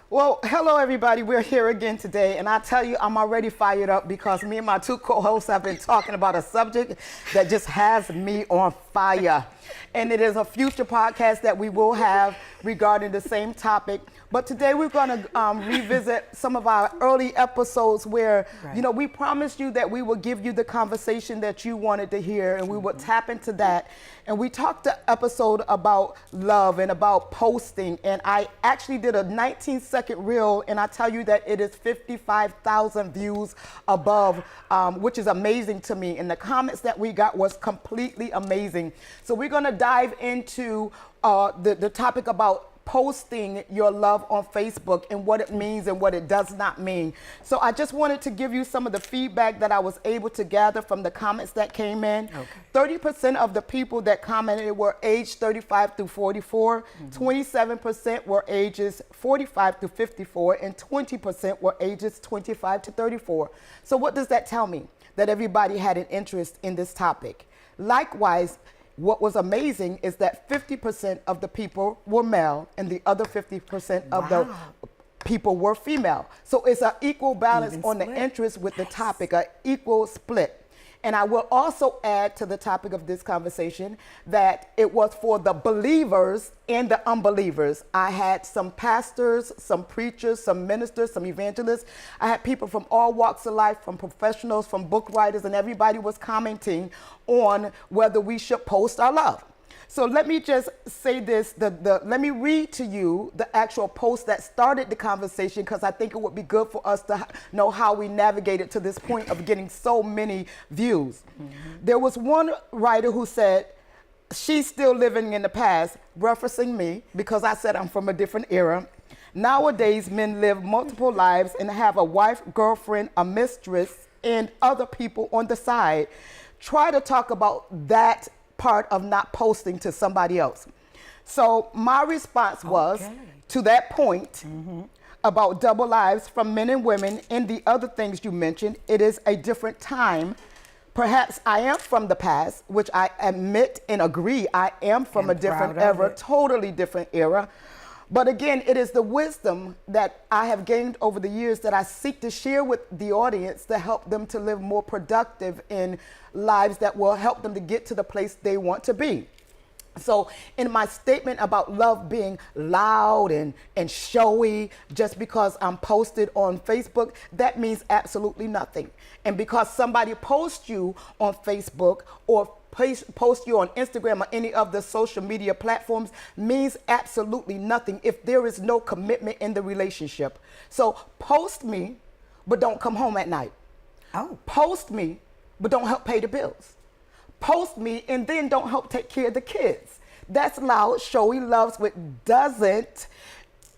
Well, hello everybody. We're here again today, and I tell you, I'm already fired up because me and my two co-hosts have been talking about a subject that just has me on fire. And it is a future podcast that we will have regarding the same topic. But today we're going to revisit some of our early episodes where, you know, we promised you that we would give you the conversation that you wanted to hear, and we would tap into that. And we talked an episode about love and about posting. And I actually did a 19-second reel, and I tell you that it is 55,000 views above, which is amazing to me. And the comments that we got was completely amazing. So we're going to dive into the topic about posting your love on Facebook and what it means and what it does not mean. So I just wanted to give you some of the feedback that I was able to gather from the comments that came in. 30% of the people that commented were aged 35 through 44, 27% were ages 45 to 54, and 20% were ages 25 to 34. So what does that tell me? That everybody had an interest in this topic. Likewise, what was amazing is that 50% of the people were male and the other 50% of the people were female. So it's an equal balance on the interest with the topic, an equal split. And I will also add to the topic of this conversation that it was for the believers and the unbelievers. I had some pastors, some preachers, some ministers, some evangelists. I had people from all walks of life, from professionals, from book writers, and everybody was commenting on whether we should post our love. So let me just say this, let me read to you the actual post that started the conversation, because I think it would be good for us to know how we navigated to this point of getting so many views. There was one writer who said, she's still living in the past, referencing me because I said I'm from a different era. Nowadays, men live multiple lives and have a wife, girlfriend, a mistress, and other people on the side. Try to talk about that part of not posting to somebody else. So my response was to that point about double lives from men and women and the other things you mentioned. It is a different time. Perhaps I am from the past, which I admit and agree I am from a different era, totally different era. But again, it is the wisdom that I have gained over the years that I seek to share with the audience to help them to live more productive in lives that will help them to get to the place they want to be. So in my statement about love being loud and showy, just because I'm posted on Facebook, that means absolutely nothing. And because somebody posts you on Facebook or post you on Instagram or any of the social media platforms means absolutely nothing if there is no commitment in the relationship. So post me, but don't come home at night. Post me, but don't help pay the bills. Post me and then don't help take care of the kids. That's loud, showy love, which doesn't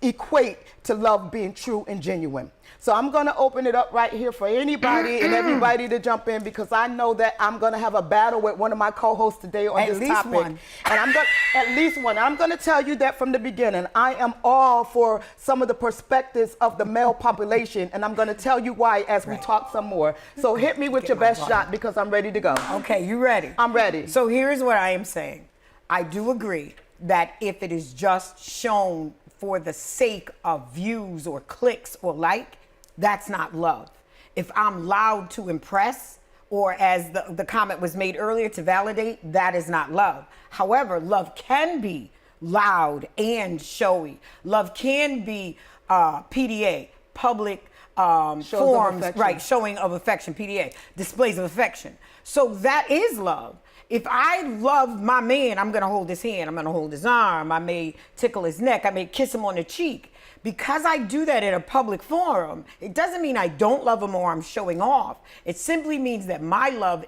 equate to love being true and genuine. So I'm going to open it up right here for anybody and everybody to jump in, because I know that I'm going to have a battle with one of my co-hosts today on this topic. And I'm going at least one. I'm going to tell you that from the beginning. I am all for some of the perspectives of the male population, and I'm going to tell you why as we talk some more. So hit me with your best shot, because I'm ready to go. Okay, you ready? I'm ready. So here's what I am saying. I do agree that if it is just shown for the sake of views or clicks or like, that's not love. If I'm loud to impress, or as the comment was made earlier, to validate, that is not love. However, love can be loud and showy. Love can be PDA, public forms, right, showing of affection, PDA, displays of affection. So that is love. If I love my man, I'm gonna hold his hand, I'm gonna hold his arm, I may tickle his neck, I may kiss him on the cheek. Because I do that in a public forum, it doesn't mean I don't love him or I'm showing off. It simply means that my love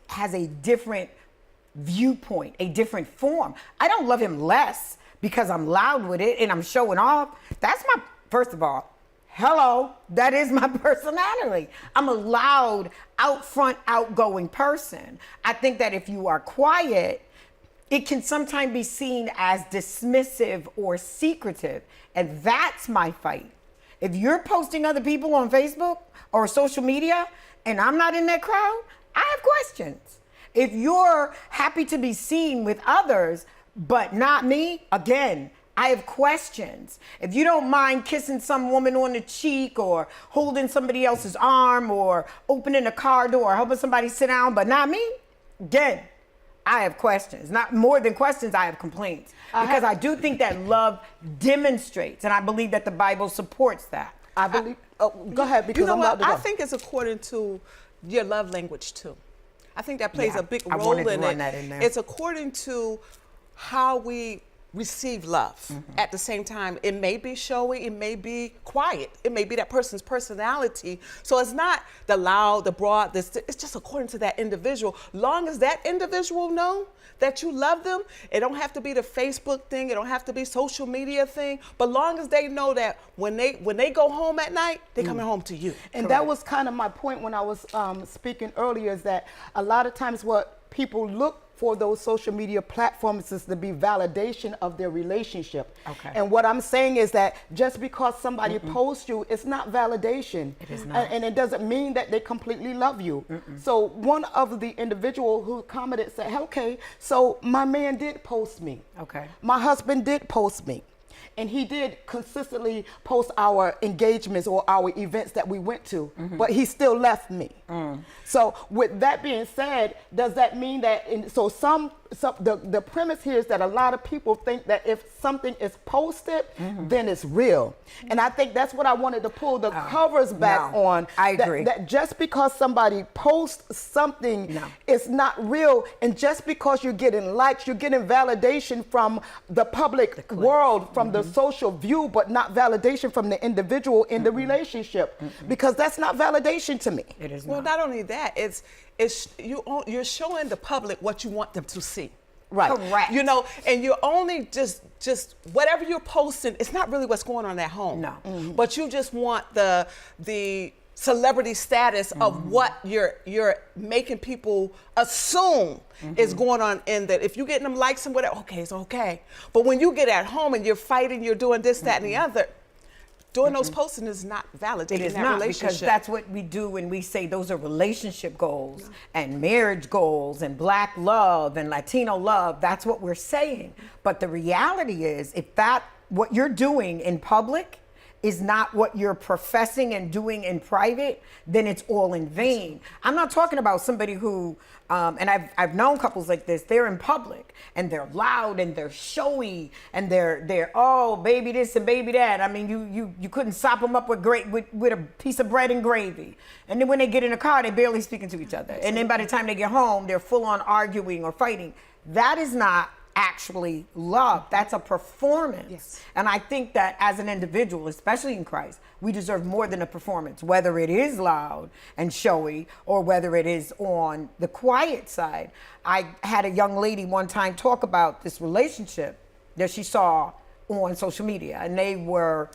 has a different viewpoint, a different form. I don't love him less because I'm loud with it and I'm showing off. That's my, first of all, hello, that is my personality. I'm a loud, out front, outgoing person. I think that if you are quiet, it can sometimes be seen as dismissive or secretive. And that's my fight. If you're posting other people on Facebook or social media and I'm not in that crowd, I have questions. If you're happy to be seen with others, but not me, again, I have questions. If you don't mind kissing some woman on the cheek or holding somebody else's arm or opening a car door, helping somebody sit down, but not me, again, I have questions. Not more than questions, I have complaints. Because I do think that love demonstrates, and I believe that the Bible supports that. I believe, go ahead, because You know I'm what? about to go. I think it's according to your love language too. I think that plays Yeah, a big I role wanted to in run it. that in there. It's according to how we receive love. At the same time, it may be showy, it may be quiet, it may be that person's personality. So it's not the loud, the broad, it's just according to that individual. Long as that individual know that you love them, it don't have to be the Facebook thing, it don't have to be social media thing, but long as they know that when they go home at night, they're coming home to you. And that was kind of my point when I was speaking earlier, is that a lot of times what people look for those social media platforms is to be validation of their relationship. Okay. And what I'm saying is that just because somebody posts you, it's not validation. It is not. And it doesn't mean that they completely love you. So one of the individual who commented said, okay, so my man did post me. Okay. My husband did post me. And he did consistently post our engagements or our events that we went to, but he still left me. So with that being said, does that mean that, the premise here is that a lot of people think that if something is posted, then it's real. And I think that's what I wanted to pull the covers back no, on. I agree. That just because somebody posts something, it's not real. And just because you're getting likes, you're getting validation from the public world, from the social view, but not validation from the individual in the relationship. Because that's not validation to me. It is Well, not. not only that, you're showing the public what you want them to see. Right. Correct. You know, and you're only just whatever you're posting, it's not really what's going on at home. No. But you just want the celebrity status of what you're making people assume is going on in that. If you're getting them likes and whatever, okay, it's okay. But when you get at home and you're fighting, you're doing this, that, and the other, doing those posting is not validating It is that not, relationship. because that's what we do when we say those are relationship goals and marriage goals and Black love and Latino love. That's what we're saying. But the reality is, if what you're doing in public is not what you're professing and doing in private, then it's all in vain. I'm not talking about somebody who, and I've known couples like this, they're in public and they're loud and they're showy and they're oh, baby this and baby that. I mean, you couldn't sop them up with a piece of bread and gravy. And then when they get in the car, they're barely speaking to each other. And then by the time they get home, they're full on arguing or fighting. That is not actually love. That's a performance. Yes. And I think that as an individual, especially in Christ, we deserve more than a performance, whether it is loud and showy or whether it is on the quiet side. I had a young lady one time talk about this relationship that she saw on social media, and they were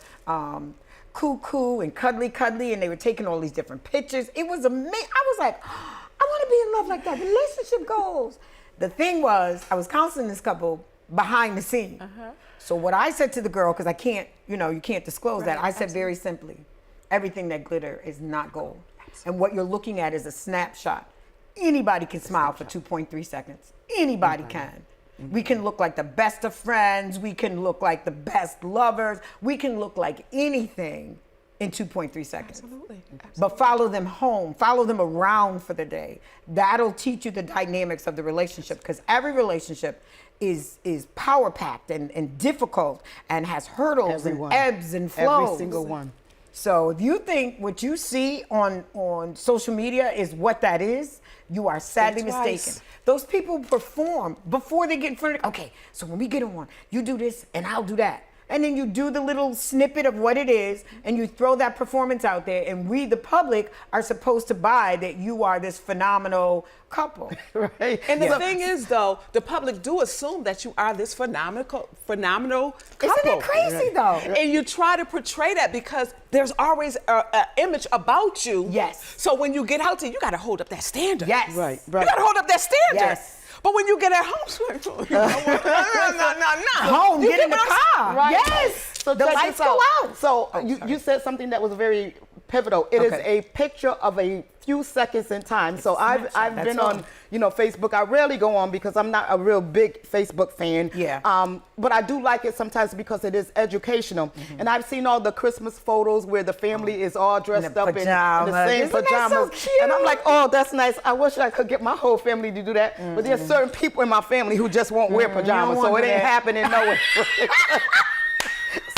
cuckoo and cuddly, and they were taking all these different pictures. It was amazing. I was like, I want to be in love like that. Relationship goals. The thing was, I was counseling this couple behind the scene. So what I said to the girl, because I can't, you can't disclose that. I said very simply, everything that glitter is not gold. And what you're looking at is a snapshot. Anybody can smile for 2.3 seconds. Anybody can. We can look like the best of friends. We can look like the best lovers. We can look like anything in 2.3 seconds. Absolutely. But follow them home, follow them around for the day. That'll teach you the dynamics of the relationship, because every relationship is power packed and difficult and has hurdles Everyone. and ebbs and flows. Every single one. So if you think what you see on social media is what that is, you are sadly Think twice. mistaken. Those people perform before they get in front of, okay, so when we get on, you do this and I'll do that. and then you do the little snippet of what it is, and you throw that performance out there, and we, the public, are supposed to buy that you are this phenomenal couple. Right. And the thing is, though, the public do assume that you are this phenomenal couple. Isn't it crazy, though? And you try to portray that because there's always an image about you. Yes. So when you get out there, you got to hold up that standard. Yes. Right. You got to hold up that standard. Yes. But when you get at home, no. Home, You get in the what I'm car. Right. Yes. So the check lights this go out. So you said something that was very pivotal. It is Okay. a picture of a few seconds in time. So I've That's been all. on Facebook. I rarely go on because I'm not a real big Facebook fan. Yeah. But I do like it sometimes because it is educational. And I've seen all the Christmas photos where the family is all dressed the up in the pajamas. same Isn't that so pajamas. cute? And I'm like, oh, that's nice. I wish I could get my whole family to do that. But there's certain people in my family who just won't wear pajamas. won't So it do ain't that. happening nowhere.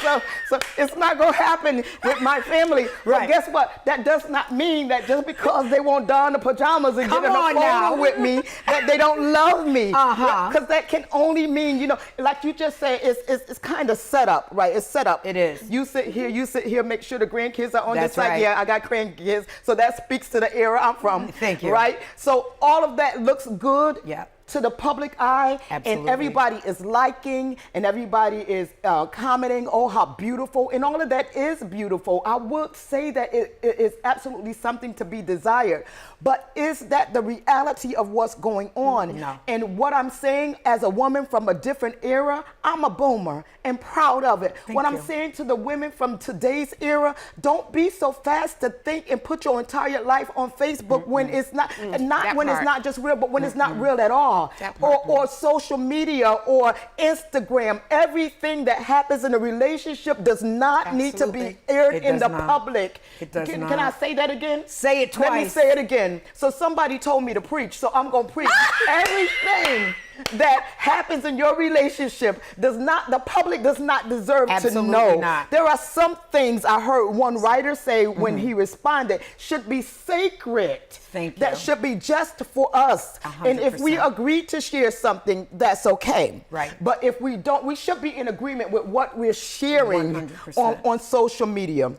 So it's not gonna happen with my family. Right. But guess what? That does not mean that just because they won't don the pajamas and Come get in a on photo now. with me, that they don't love me. Uh-huh. Because that can only mean, like you just said, it's kind of set up, right? It's set up. It is. You sit here, make sure the grandkids are on That's your side. right. Yeah, I got grandkids. So that speaks to the era I'm from. Thank you. Right? So all of that looks good. Yeah. To the public eye, Absolutely. and everybody is liking, and everybody is commenting, oh, how beautiful, and all of that is beautiful. I would say that it is absolutely something to be desired, but is that the reality of what's going on? No. And what I'm saying as a woman from a different era, I'm a boomer and proud of it. What I'm you. saying to the women from today's era, don't be so fast to think and put your entire life on Facebook when it's not, and not That when it's part. not just real, but when it's not real at all. That part. Or social media or Instagram. Everything that happens in a relationship does not need to be Absolutely. aired It in does the not. public. It does Can not. I say that again? Say it Let me twice. say it again. So somebody told me to preach, so I'm going to preach. Everything that happens in your relationship the public does not deserve Absolutely to know. not. There are some things I heard one writer say when he responded should be sacred. Thank That you. should be just for us. And if we 100%. agree to share something, that's okay. Right. But if we don't, we should be in agreement with what we're sharing 100%. on social media.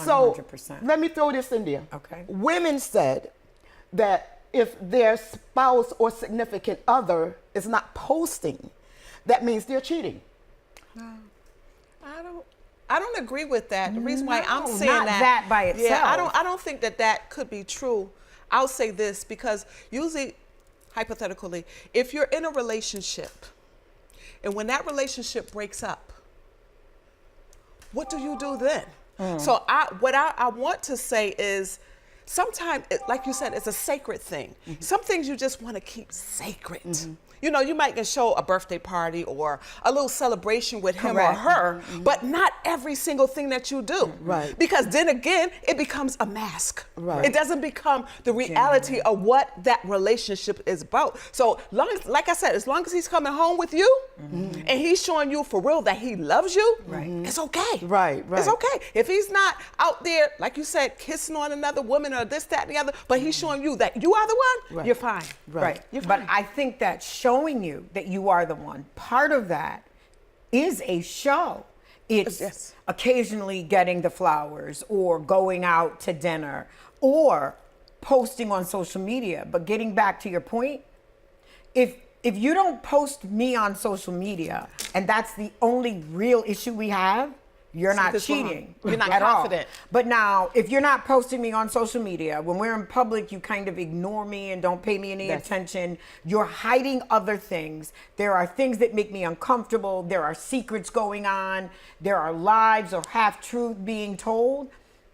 So 100%. let me throw this in there. Okay. Women said that if their spouse or significant other is not posting, that means they're cheating. I don't agree with that. The reason why I'm No, saying not that by itself. Yeah, I don't think that could be true. I'll say this because usually, hypothetically, if you're in a relationship and when that relationship breaks up, what do you do then? So what I want to say is sometimes, like you said, it's a sacred thing. Some things you just want to keep sacred. You might can show a birthday party or a little celebration with him or Correct. her, but not every single thing that you do. Right. Because then again, it becomes a mask. Right. It doesn't become the reality of what that relationship is about. So like I said, as long as he's coming home with you and he's showing you for real that he loves you, it's okay. Right, right. It's okay. If he's not out there, like you said, kissing on another woman or this, that, and the other, but he's showing you that you are the one, Right. you're fine. Right. You're But fine. I think that showing you that you are the one, part of that is a show. It's Yes. occasionally getting the flowers or going out to dinner or posting on social media. But getting back to your point, if you don't post me on social media and that's the only real issue we have, you're not Something's wrong. cheating. You're not at all. confident. But now, if you're not posting me on social media, when we're in public, you kind of ignore me and don't pay me any attention. You're hiding other things. There are things that make me uncomfortable. There are secrets going on. There are lies or half-truth being told.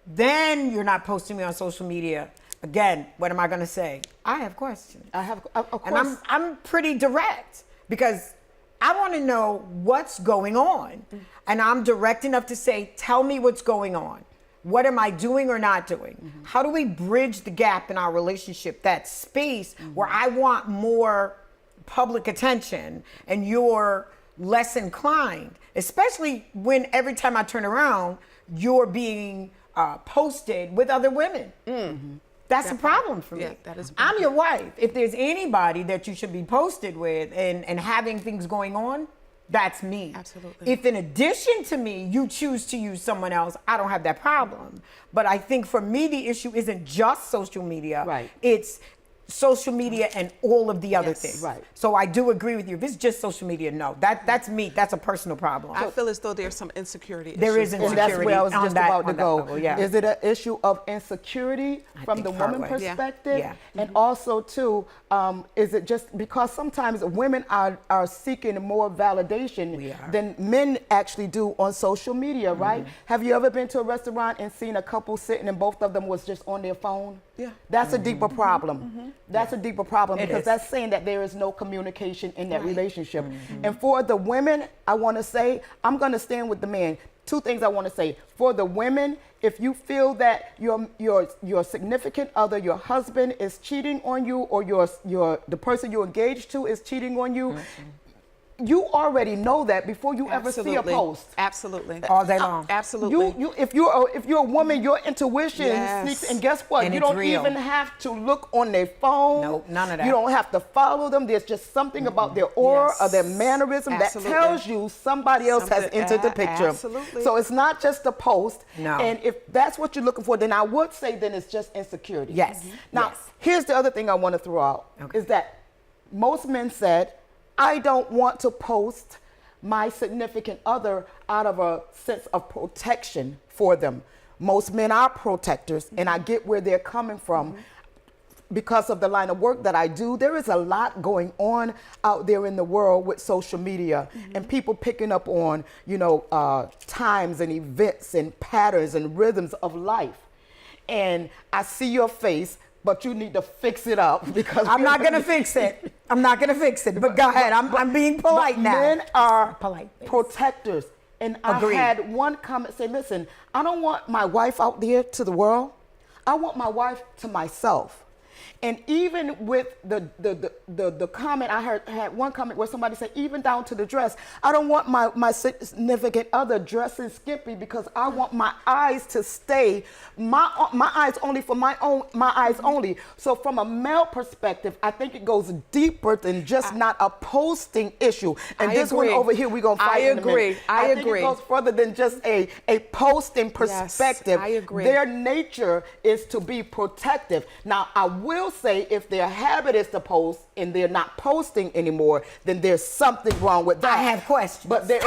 Then you're not posting me on social media. Again, what am I going to say? I have questions. I have, of course. And I'm pretty direct because I want to know what's going on. And I'm direct enough to say, tell me what's going on. What am I doing or not doing? How do we bridge the gap in our relationship, that space where I want more public attention and you're less inclined, especially when every time I turn around, you're being posted with other women. That's a problem for me. Yeah, that is a I'm your wife. If there's anybody that you should be posted with and having things going on, that's me. Absolutely. If in addition to me, you choose to use someone else, I don't have that problem. But I think for me, the issue isn't just social media. Right. It's social media and all of the other Yes. things. Right. So I do agree with you. If it's just social media, no. That's me. That's a personal problem. I feel as though there's some insecurity There issues is going And that's insecurity where I was on just that- about to on that go. level, yeah. Is it an issue of insecurity from the think woman partly. Yeah. perspective? Yeah. And also, too, is it just because sometimes women are seeking more validation We are. than men actually do on social media, right? Have you ever been to a restaurant and seen a couple sitting and both of them was just on their phone? Yeah. That's a deeper problem. That's a deeper problem It because is. that's saying that there is no communication in that relationship. And for the women, I want to say, I'm going to stand with the man. Two things I want to say. For the women, if you feel that your significant other, your husband is cheating on you, or the person you're engaged to is cheating on you, you already know that before you ever see a post. Absolutely. All day long. Absolutely. If you're a woman, your intuition Yes. sneaks, and guess what? And You it's don't real. even have to look on their phone. Nope, none of that. You don't have to follow them. There's just something about their aura Yes. or their mannerism Absolutely. that tells you somebody else has Something- entered the picture. absolutely. So it's not just a post. No. And if that's what you're looking for, then I would say then it's just insecurity. Yes. Now, Yes. here's the other thing I want to throw out Okay. is that most men said, I don't want to post my significant other out of a sense of protection for them. Most men are protectors, and I get where they're coming from. Because of the line of work that I do, there is a lot going on out there in the world with social media and people picking up on, times and events and patterns and rhythms of life. And I see your face, but you need to fix it up because I'm not going to fix it. I'm not going to fix it. But go ahead. I'm being polite but now. Men are Polite. protectors. And Agreed. I had one comment say, listen, I don't want my wife out there to the world. I want my wife to myself. And even with the comment, had one comment where somebody said, even down to the dress, I don't want my significant other dressing skimpy because I want my eyes to stay, my eyes only for my eyes only. So from a male perspective, I think it goes deeper than just not a posting issue. And I this agree. one over here, we're going to fight I in a minute. agree. I think agree. it goes further than just a posting perspective. I agree. Their nature is to be protective. Now, I will say if their habit is to post and they're not posting anymore, then there's something wrong with that. I have questions. But there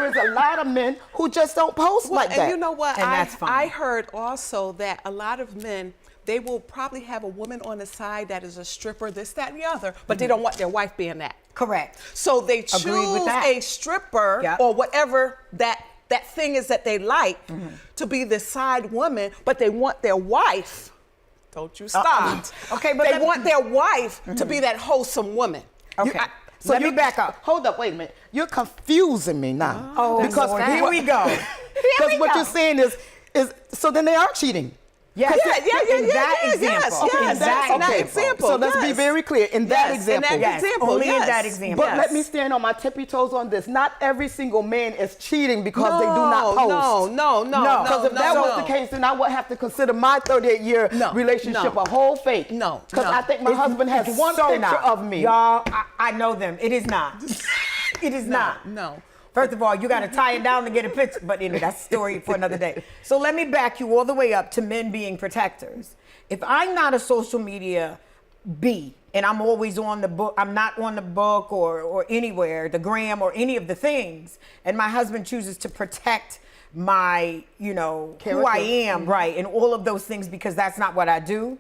is a lot of men who just don't post like that. And you know what? And that's fine. I heard also that a lot of men, they will probably have a woman on the side that is a stripper, this, that, and the other, but they don't want their wife being that. Correct. So they Agreed with choose that. a stripper Yep. or whatever that thing is that they like to be the side woman, but they want their wife. Don't you stop. Okay, but they let me- want their wife to be that wholesome woman. Okay. So Let me you- back up. Hold up, wait a minute. You're confusing me now. Oh, because Lord, here we go. Because what you're saying is so then they are cheating. Yes. In that example. yes, In that in that example. example. So let's be yes. very clear. In that Yes, example. in that example, Only in yes. that example. But let me stand on my tippy toes on this. Not every single man is cheating because they do not post. No. Because if that was the case, then I would have to consider my 38-year No, relationship no. a whole fake. No, Because no. I think my husband has It's one so picture not. of me. Y'all, I know them. It is not. It is not. No. First of all, you got to tie it down to get a picture. But anyway, that's a story for another day. So let me back you all the way up to men being protectors. If I'm not a social media B and I'm always on the book, I'm not on the book or anywhere, the gram or any of the things, and my husband chooses to protect my, who I Character. am, right, and all of those things because that's not what I do.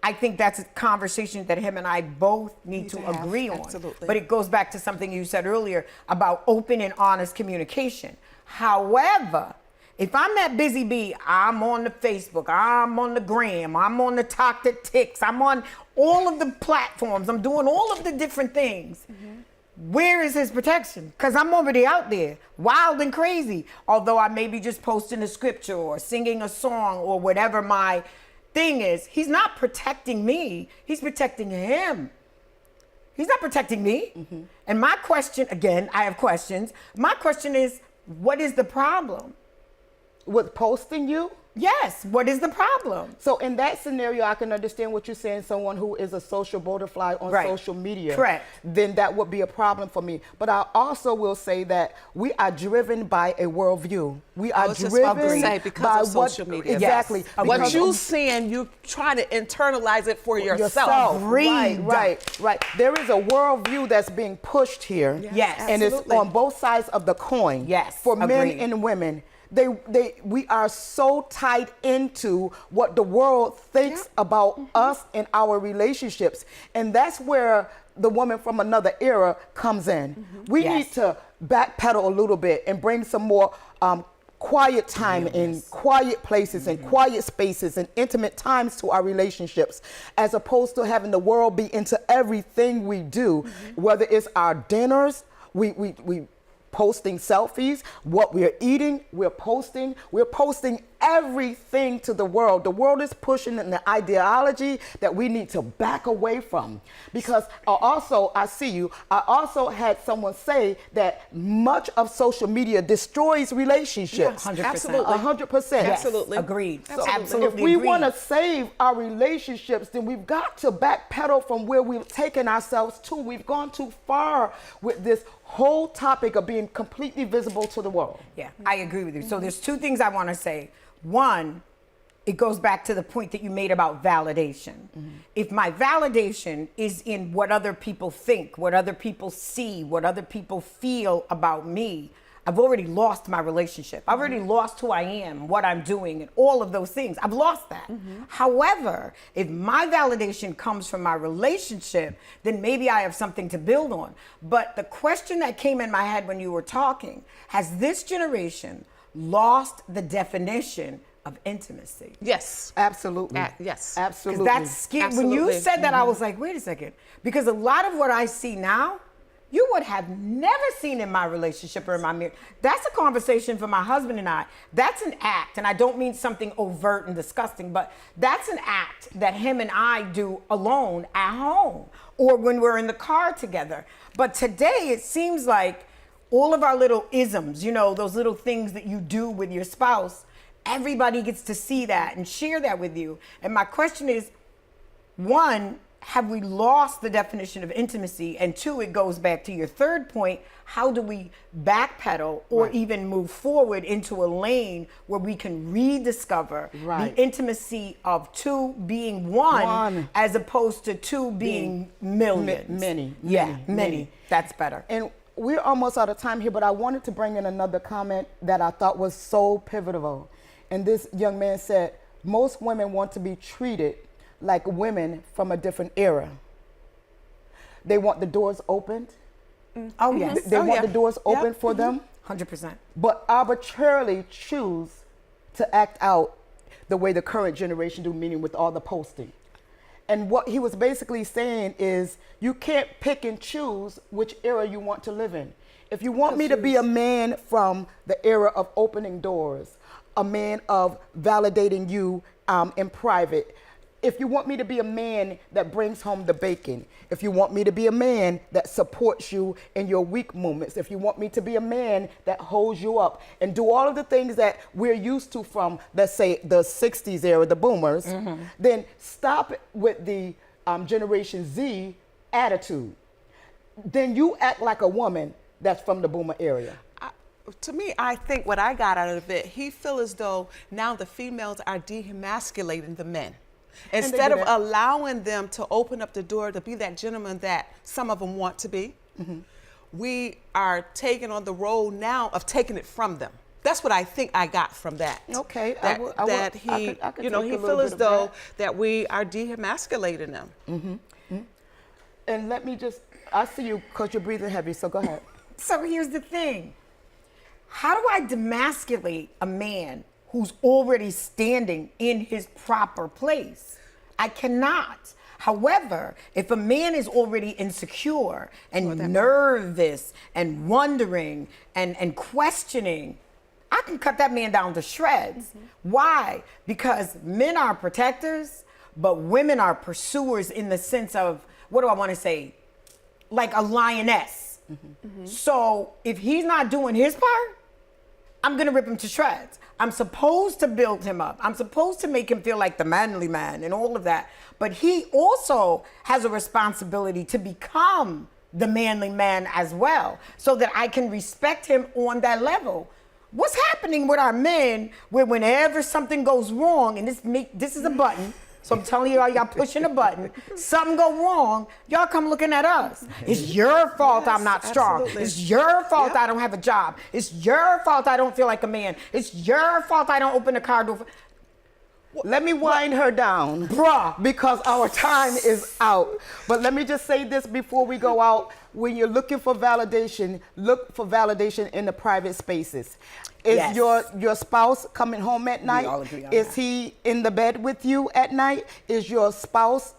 I think that's a conversation that him and I both need to have. agree on. Absolutely. But it goes back to something you said earlier about open and honest communication. However, if I'm that busy bee, I'm on the Facebook, I'm on the gram, I'm on the Talk That Ticks, I'm on all of the platforms, I'm doing all of the different things. Where is his protection? Because I'm already out there, wild and crazy. Although I may be just posting a scripture or singing a song or whatever my thing is, he's not protecting me, he's protecting him. He's not protecting me. And my question, again, I have questions. My question is, what is the problem? with posting you? Yes. What is the problem? So in that scenario, I can understand what you're saying, someone who is a social butterfly on Right. social media. Correct. Then that would be a problem for me. But I also will say that we are driven by a worldview. We are was just driven about to say, because by of social media. Exactly. Yes. What Because you of seeing, you trying to internalize it for yourself. Agreed. Right. There is a worldview that's being pushed here. Yes. And it's Absolutely. on both sides of the coin. Yes, For men agreed. and women. We are so tied into what the world thinks about us and our relationships. And that's where the woman from another era comes in. We Yes. need to backpedal a little bit and bring some more quiet time in quiet places and quiet spaces and intimate times to our relationships, as opposed to having the world be into everything we do, whether it's our dinners, we posting selfies, what we're eating, we're posting everything to the world. The world is pushing an ideology that we need to back away from. Because I see you, I also had someone say that much of social media destroys relationships. 100%. Absolutely. 100%. Yes. Absolutely. Agreed. So Absolutely if we agreed. want to save our relationships, then we've got to backpedal from where we've taken ourselves to. We've gone too far with this whole topic of being completely visible to the world. Yeah, I agree with you. So there's two things I want to say. One, it goes back to the point that you made about validation. If my validation is in what other people think, what other people see, what other people feel about me, I've already lost my relationship. I've already lost who I am, what I'm doing, and all of those things. I've lost that. However, if my validation comes from my relationship, then maybe I have something to build on. But the question that came in my head when you were talking, has this generation lost the definition of intimacy? Yes. Absolutely. Yes. Absolutely. Because that's scary. When you Absolutely. said that, I was like, wait a second. Because a lot of what I see now, you would have never seen in my relationship or in my marriage. That's a conversation for my husband and I. That's an act. And I don't mean something overt and disgusting, but that's an act that him and I do alone at home or when we're in the car together. But today it seems like all of our little isms, you know, those little things that you do with your spouse, everybody gets to see that and share that with you. And my question is, one, have we lost the definition of intimacy? And two, it goes back to your third point, how do we backpedal or even move forward into a lane where we can rediscover the intimacy of two being one as opposed to two being millions? Many. That's better. And we're almost out of time here, but I wanted to bring in another comment that I thought was so pivotal. And this young man said, most women want to be treated like women from a different era. They want the doors opened. Oh, yes. They want the doors open for them, 100%. but arbitrarily choose to act out the way the current generation do, meaning with all the posting. And what he was basically saying is you can't pick and choose which era you want to live in. If you want me to be a man from the era of opening doors, a man of validating you in private, if you want me to be a man that brings home the bacon, if you want me to be a man that supports you in your weak moments, if you want me to be a man that holds you up and do all of the things that we're used to from, let's say, the 60s era, the boomers, then stop with the Generation Z attitude. Then you act like a woman that's from the boomer area. To me, I think what I got out of it, he feel as though now the females are demasculating the men. Instead of allowing them to open up the door to be that gentleman that some of them want to be, we are taking on the role now of taking it from them. That's what I think I got from that. Okay, That he, you know, he feel as though that we are demasculating them. And let me just, I see you because you're breathing heavy, so go ahead. So here's the thing. How do I demasculate a man who's already standing in his proper place? I cannot. However, if a man is already insecure and nervous and wondering and questioning, I can cut that man down to shreds. Why? Because men are protectors, but women are pursuers in the sense of, what do I want to say? Like a lioness. So if he's not doing his part, I'm going to rip him to shreds. I'm supposed to build him up. I'm supposed to make him feel like the manly man and all of that. But he also has a responsibility to become the manly man as well, so that I can respect him on that level. What's happening with our men where whenever something goes wrong, and this is a button, so I'm telling you, y'all pushing a button, something go wrong, y'all come looking at us. It's your fault Yes, I'm not strong. absolutely. It's your fault I don't have a job. It's your fault I don't feel like a man. It's your fault I don't open the car door. Let me wind her down, Bruh. because our time is out. But let me just say this before we go out. When you're looking for validation, look for validation in the private spaces. Is Yes. your spouse coming home at night? all agree on Is that. he in the bed with you at night? Is your spouse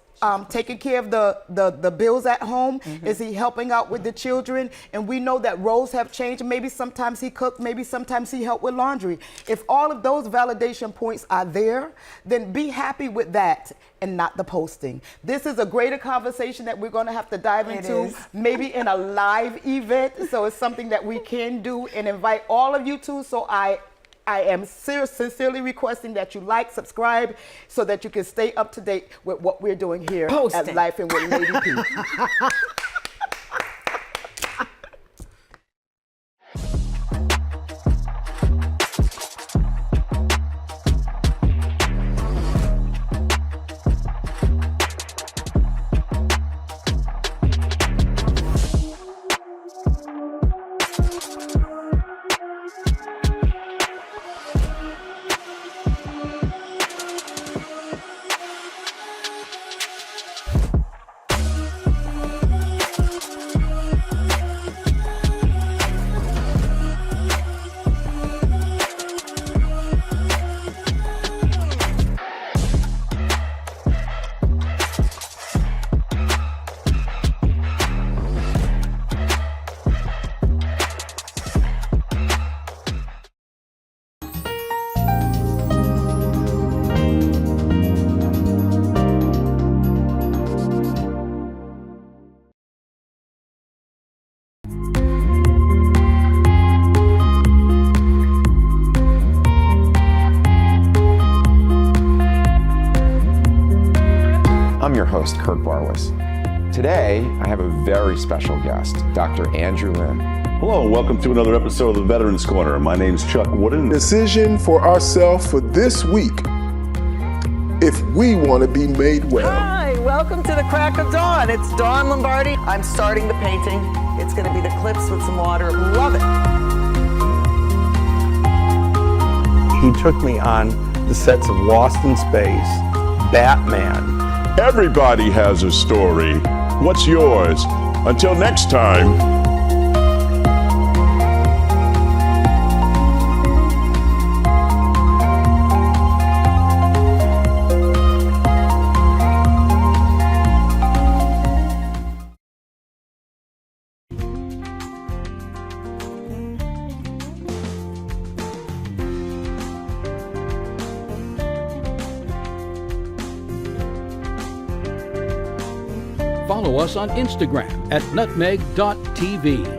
taking care of the bills at home? Is he helping out with the children? And we know that roles have changed. Maybe sometimes he cooked, maybe sometimes he helped with laundry. If all of those validation points are there, then be happy with that and not the posting. This is a greater conversation that we're going to have to dive into, is. maybe in a live event. So it's something that we can do and invite all of you to. So I am sincerely requesting that you like, subscribe, so that you can stay up to date with what we're doing here Posting. at Lifing with Lady P. I'm your host, Kurt Barwis. Today, I have a very special guest, Dr. Andrew Lim. Hello, and welcome to another episode of the Veterans Corner. My name's Chuck Wooden. Decision for ourselves for this week if we want to be made well. Hi, welcome to the Crack of Dawn. It's Dawn Lombardi. I'm starting the painting. It's going to be the cliffs with some water. Love it. He took me on the sets of Lost in Space, Batman. Everybody has a story. What's yours? Until next time. Follow us on Instagram at nutmeg.tv.